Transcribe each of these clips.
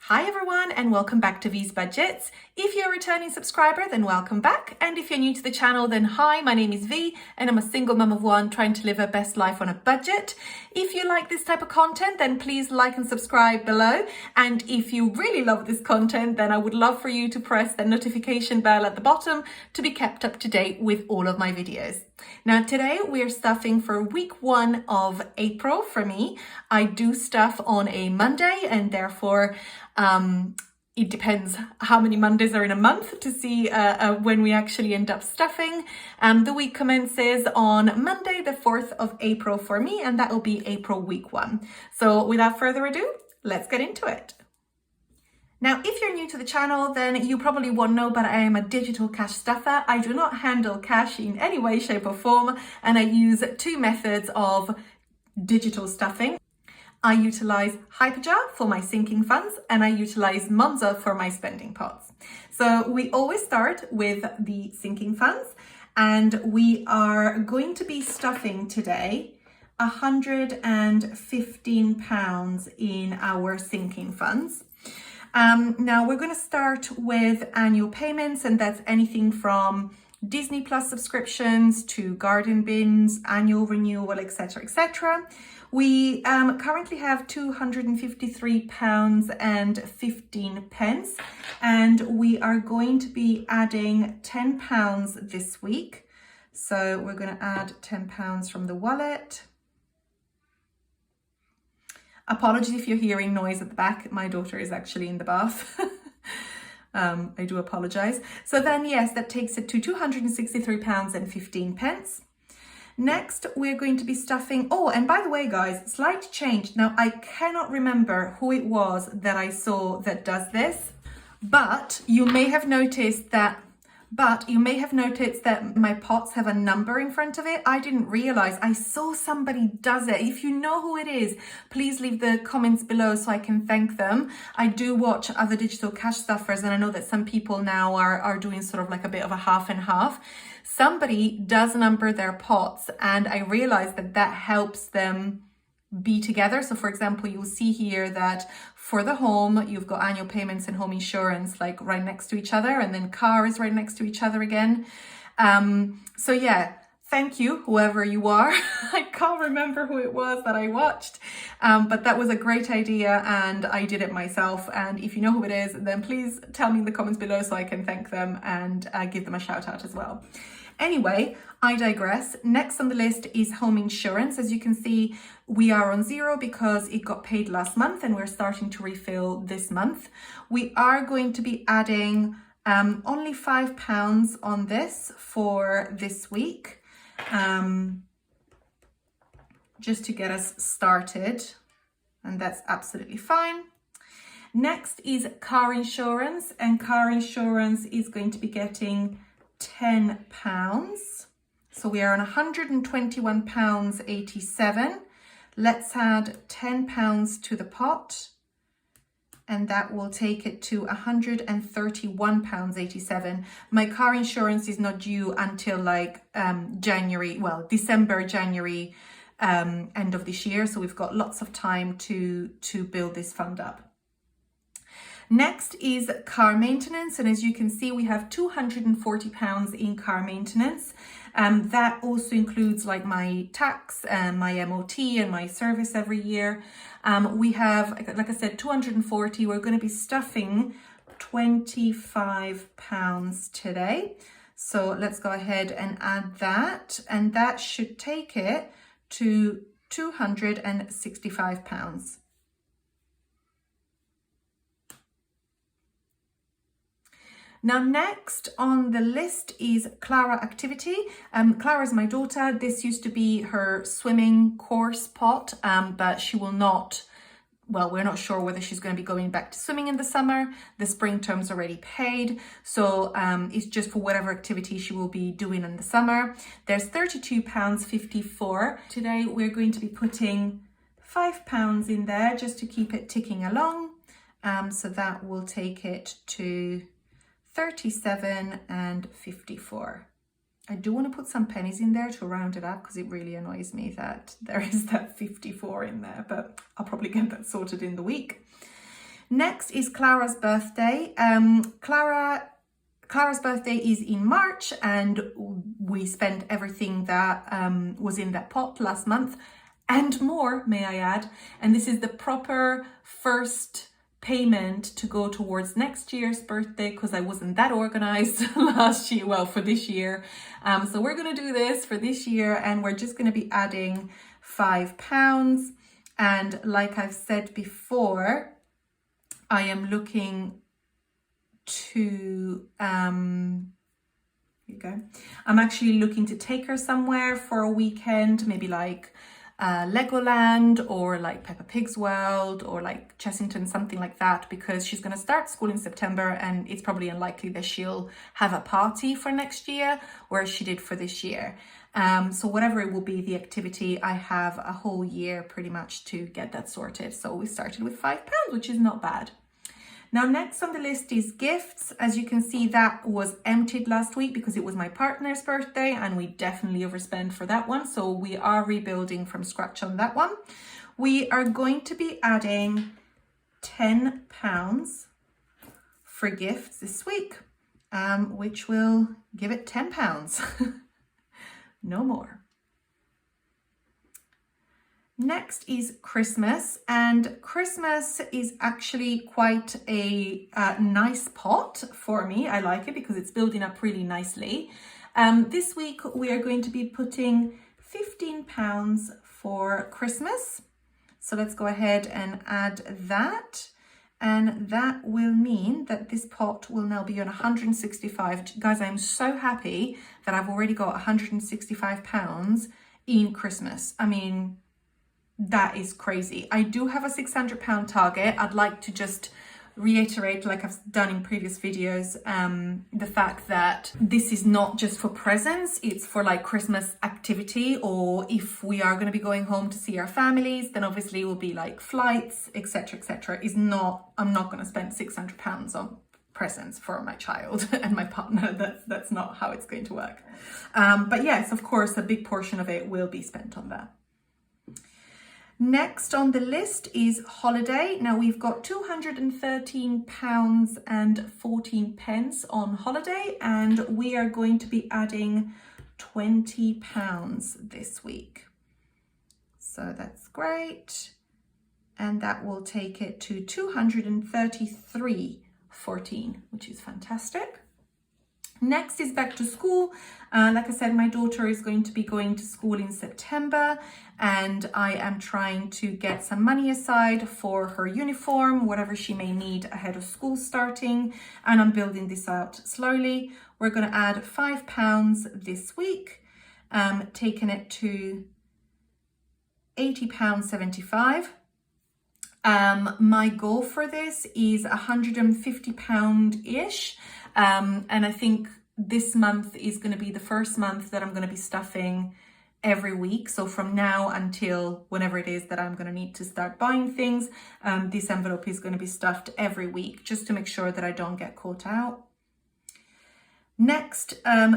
Hi everyone and welcome back to V's Budgets. If you're a returning subscriber, then welcome back. And if you're new to the channel, then hi, my name is V and I'm a single mum of one trying to live her best life on a budget. If you like this type of content, then please like and subscribe below. And if you really love this content, then I would love for you to press the notification bell at the bottom to be kept up to date with all of my videos. Now today we're stuffing for week 1 of April for me. I do stuff on a Monday and therefore it depends how many Mondays are in a month to see when we actually end up stuffing. The week commences on Monday, the 4th of April for me, and that will be April week 1. So without further ado, let's get into it. Now, if you're new to the channel, then you probably won't know, but I am a digital cash stuffer. I do not handle cash in any way, shape or form, and I use 2 methods of digital stuffing. I utilize Hyperjar for my sinking funds and I utilize Monzo for my spending pots. So we always start with the sinking funds and we are going to be stuffing today £115 in our sinking funds. Now we're going to start with annual payments, and that's anything from Disney Plus subscriptions to garden bins, annual renewal, etc, etc. We currently have £253.15 and we are going to be adding £10 this week. So we're going to add £10 from the wallet. Apologies if you're hearing noise at the back. My daughter is actually in the bath. I do apologize. So then, yes, that takes it to £263.15. Next, we're going to be stuffing. Oh, and by the way, guys, slight change. Now, I cannot remember who it was that I saw that does this, but you may have noticed that my pots have a number in front of it. I didn't realize. I saw somebody does it. If you know who it is, please leave the comments below so I can thank them. I do watch other digital cash stuffers and I know that some people now are doing sort of like a bit of a half and half. Somebody does number their pots and I realized that helps them be together. So for example, you'll see here that for the home, you've got annual payments and home insurance like right next to each other, and then car is right next to each other again. So yeah, thank you, whoever you are. I can't remember who it was that I watched, but that was a great idea and I did it myself. And if you know who it is, then please tell me in the comments below so I can thank them and give them a shout out as well. Anyway, I digress. Next on the list is home insurance. As you can see, we are on 0 because it got paid last month and we're starting to refill this month. We are going to be adding only £5 on this for this week, just to get us started, and that's absolutely fine. Next is car insurance, and car insurance is going to be getting £10. So we are on £121.87. Let's add £10 to the pot and that will take it to £131.87. My car insurance is not due until like December, January, end of this year. So we've got lots of time to build this fund up. Next is car maintenance, and as you can see, we have £240 in car maintenance. That also includes like my tax and my MOT and my service every year. We have, like I said, 240. We're going to be stuffing £25 today. So let's go ahead and add that, and that should take it to £265. Now, next on the list is Clara Activity. Clara is my daughter. This used to be her swimming course pot, but she will not, well, we're not sure whether she's going to be going back to swimming in the summer. The spring term's already paid, so it's just for whatever activity she will be doing in the summer. There's £32.54. Today we're going to be putting £5 in there just to keep it ticking along. So that will take it to £37.54. I do want to put some pennies in there to round it up because it really annoys me that there is that 54 in there, but I'll probably get that sorted in the week. Next is Clara's birthday. Clara's birthday is in March, and we spent everything that was in that pot last month and more, may I add. And this is the proper first payment to go towards next year's birthday, because I wasn't that organized last year, well, for this year. So we're going to do this for this year, and we're just going to be adding £5. And like I've said before, I am looking to here you go. I'm actually looking to take her somewhere for a weekend, maybe like Legoland or like Peppa Pig's World or like Chessington, something like that, because she's going to start school in September, and it's probably unlikely that she'll have a party for next year, whereas she did for this year. So whatever it will be, the activity, I have a whole year pretty much to get that sorted. So we started with £5, which is not bad. Now, next on the list is gifts. As you can see, that was emptied last week because it was my partner's birthday, and we definitely overspent for that one. So we are rebuilding from scratch on that one. We are going to be adding £10 for gifts this week, which will give it £10. No more. Next is Christmas, and Christmas is actually quite a nice pot for me. I like it because it's building up really nicely. This week we are going to be putting £15 for Christmas. So let's go ahead and add that. And that will mean that this pot will now be on 165. Guys, I'm so happy that I've already got £165 in Christmas. I mean, that is crazy. I do have a £600 target. I'd like to just reiterate, like I've done in previous videos, the fact that this is not just for presents, it's for like Christmas activity, or if we are going to be going home to see our families, then obviously it will be like flights, etc, etc. I'm not going to spend £600 on presents for my child and my partner. That's not how it's going to work. But yes, of course, a big portion of it will be spent on that. Next on the list is holiday. Now we've got £213.14 on holiday, and we are going to be adding £20 this week. So that's great. And that will take it to £233.14, which is fantastic. Next is back to school. Like I said, my daughter is going to be going to school in September, and I am trying to get some money aside for her uniform, whatever she may need ahead of school starting, and I'm building this out slowly. We're going to add £5 this week, taking it to £80.75. My goal for this is £150-ish. And I think this month is going to be the first month that I'm going to be stuffing every week. So from now until whenever it is that I'm going to need to start buying things, this envelope is going to be stuffed every week, just to make sure that I don't get caught out. Next,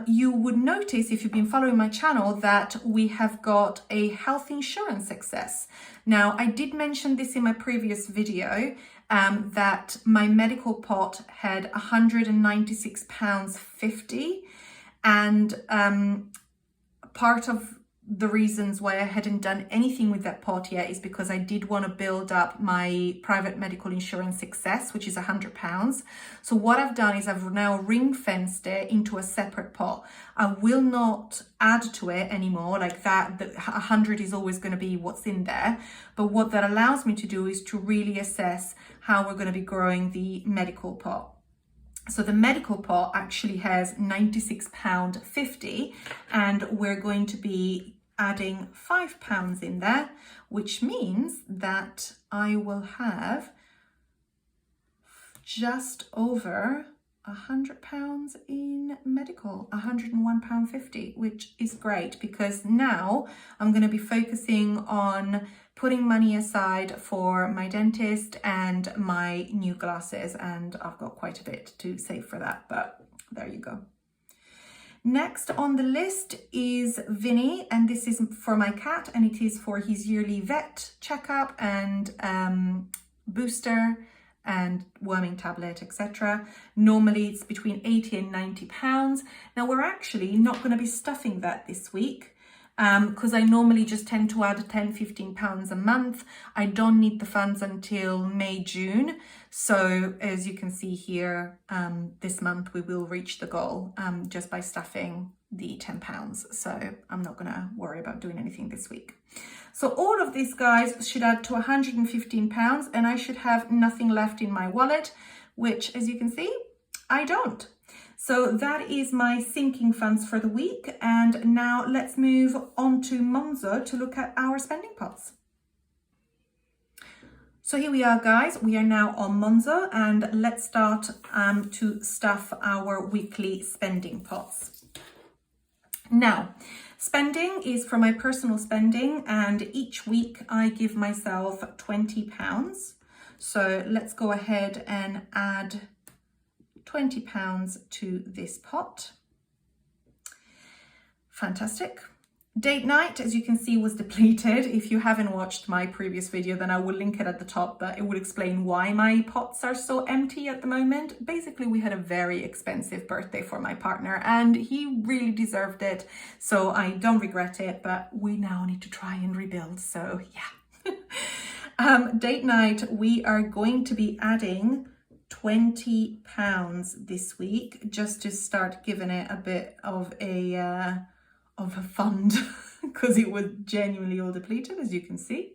you would notice, if you've been following my channel, that we have got a health insurance excess. Now, I did mention this in my previous video, that my medical pot had £196.50, and part of the reasons why I hadn't done anything with that pot yet is because I did want to build up my private medical insurance excess, which is £100. So what I've done is I've now ring fenced it into a separate pot. I will not add to it anymore like that. The 100 is always going to be what's in there. But what that allows me to do is to really assess how we're going to be growing the medical pot. So the medical pot actually has £96.50, and we're going to be adding £5 in there, which means that I will have just over £100 in medical, £101.50, which is great, because now I'm going to be focusing on putting money aside for my dentist and my new glasses, and I've got quite a bit to save for that, but there you go. Next on the list is Vinnie, and this is for my cat, and it is for his yearly vet checkup and booster and worming tablet, etc. Normally it's between 80 and 90 pounds. Now we're actually not going to be stuffing that this week, because I normally just tend to add 10-15 pounds a month. I don't need the funds until May, June. So as you can see here, this month we will reach the goal just by stuffing the 10 pounds. So I'm not going to worry about doing anything this week. So all of these guys should add to 115 pounds, and I should have nothing left in my wallet, which, as you can see, I don't. So that is my sinking funds for the week. And now let's move on to Monzo to look at our spending pots. So here we are, guys. We are now on Monzo, and let's start to stuff our weekly spending pots. Now, spending is for my personal spending, and each week I give myself 20 pounds. So let's go ahead and add 20 pounds to this pot. Fantastic. Date night, as you can see, was depleted. If you haven't watched my previous video, then I will link it at the top, but it would explain why my pots are so empty at the moment. Basically, we had a very expensive birthday for my partner and he really deserved it. So I don't regret it, but we now need to try and rebuild. So yeah. Date night, we are going to be adding 20 pounds this week just to start giving it a bit of a fund because it was genuinely all depleted, as you can see.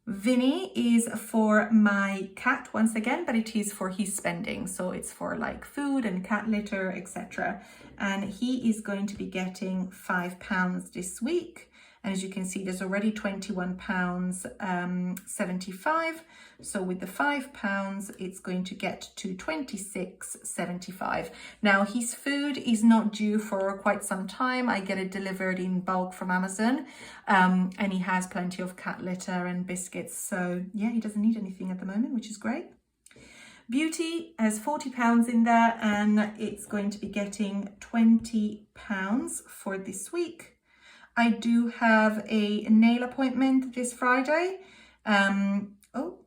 Vinnie is for my cat once again, but it is for his spending. So it's for like food and cat litter, etc. And he is going to be getting £5 this week. And as you can see, there's already £21.75. So with the £5, it's going to get to £26.75. Now, his food is not due for quite some time. I get it delivered in bulk from Amazon. And he has plenty of cat litter and biscuits. So yeah, he doesn't need anything at the moment, which is great. Beauty has £40 in there, and it's going to be getting £20 for this week. I do have a nail appointment this Friday. Oh,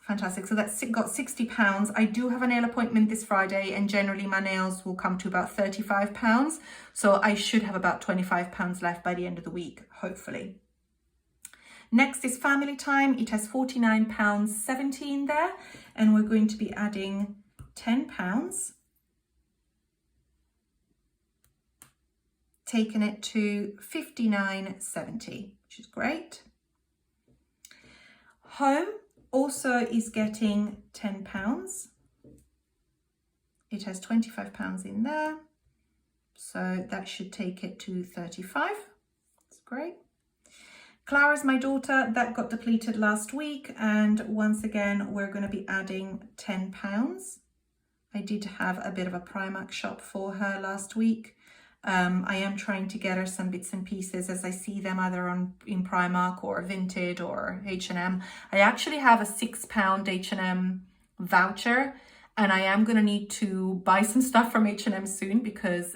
fantastic. So that's got £60. I do have a nail appointment this Friday, and generally my nails will come to about £35. So I should have about £25 left by the end of the week, hopefully. Next is family time. It has £49.70 in there, and we're going to be adding £10. Taking it to £59.70, which is great. Home also is getting £10. It has £25 in there, so that should take it to £35. That's great. Clara's my daughter, that got depleted last week, and once again we're going to be adding £10. I did have a bit of a Primark shop for her last week. I am trying to get her some bits and pieces as I see them either in Primark or Vinted or H&M. I actually have a £6 H&M voucher, and I am going to need to buy some stuff from H&M soon because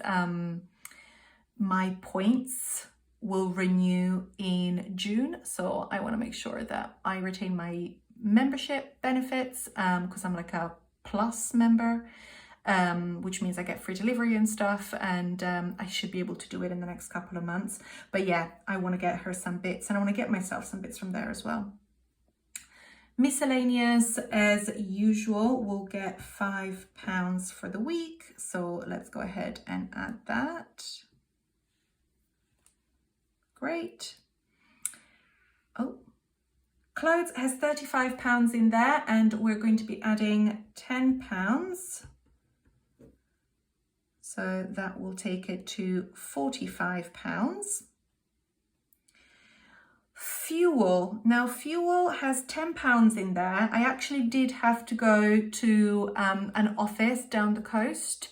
my points will renew in June. So I want to make sure that I retain my membership benefits because I'm like a plus member. Which means I get free delivery and stuff, and I should be able to do it in the next couple of months. But yeah, I want to get her some bits, and I want to get myself some bits from there as well. Miscellaneous, as usual, will get £5 for the week. So let's go ahead and add that. Great. Oh, clothes has £35 in there, and we're going to be adding £10. So that will take it to £45. Fuel. Now fuel has £10 in there. I actually did have to go to an office down the coast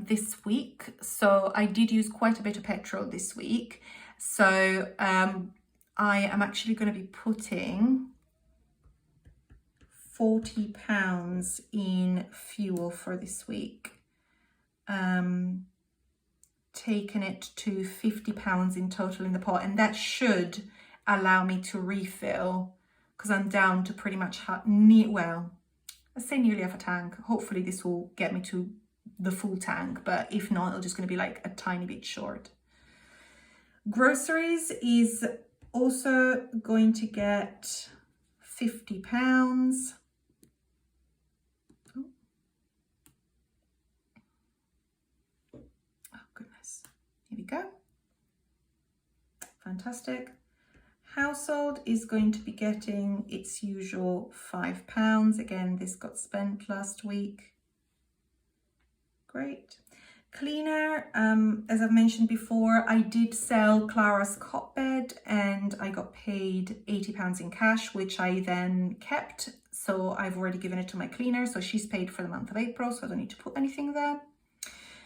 this week. So I did use quite a bit of petrol this week. So I am actually going to be putting £40 in fuel for this week. Taking it to £50 in total in the pot, and that should allow me to refill, because I'm down to pretty much well, I say nearly half a tank. Hopefully this will get me to the full tank, but if not, it's just going to be like a tiny bit short. Groceries is also going to get £50. Oh goodness, here we go. Fantastic. Household is going to be getting its usual £5. Again, this got spent last week. Great. Cleaner, as I've mentioned before, I did sell Clara's cot bed and I got paid £80 in cash, which I then kept. So I've already given it to my cleaner. So she's paid for the month of April, so I don't need to put anything there.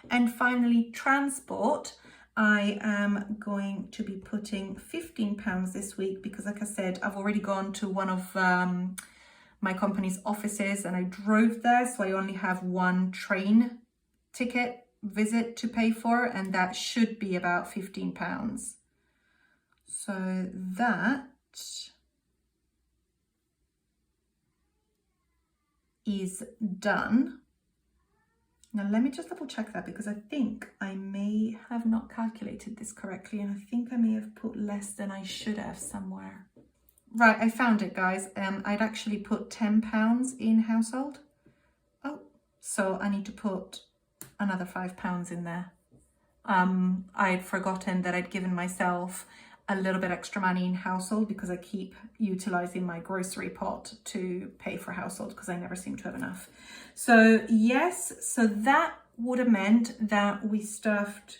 And finally, transport. I am going to be putting £15 this week because, like I said, I've already gone to one of my company's offices and I drove there. So I only have one train ticket visit to pay for, and that should be about £15. So that is done. Now let me just double check that, because I think I may have not calculated this correctly and I think I may have put less than I should have somewhere. Right, I found it, guys. I'd actually put £10 in household. Oh, so I need to put another £5 in there. I'd forgotten that I'd given myself a little bit extra money in household because I keep utilizing my grocery pot to pay for household because I never seem to have enough. So yes, so that would have meant that we stuffed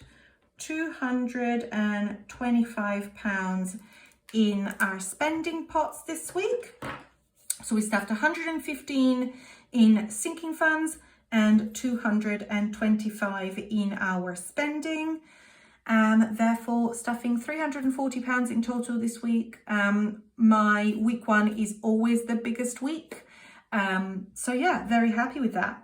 £225 in our spending pots this week. So we stuffed 115 in sinking funds and 225 in our spending. Therefore stuffing £340 in total this week. My week one is always the biggest week. So yeah, very happy with that.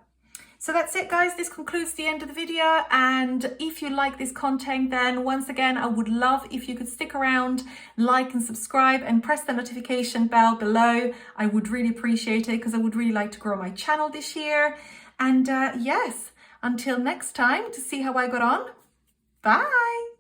So that's it, guys. This concludes the end of the video. And if you like this content, then once again, I would love if you could stick around, like and subscribe and press the notification bell below. I would really appreciate it because I would really like to grow my channel this year. And yes, until next time, to see how I got on. Bye.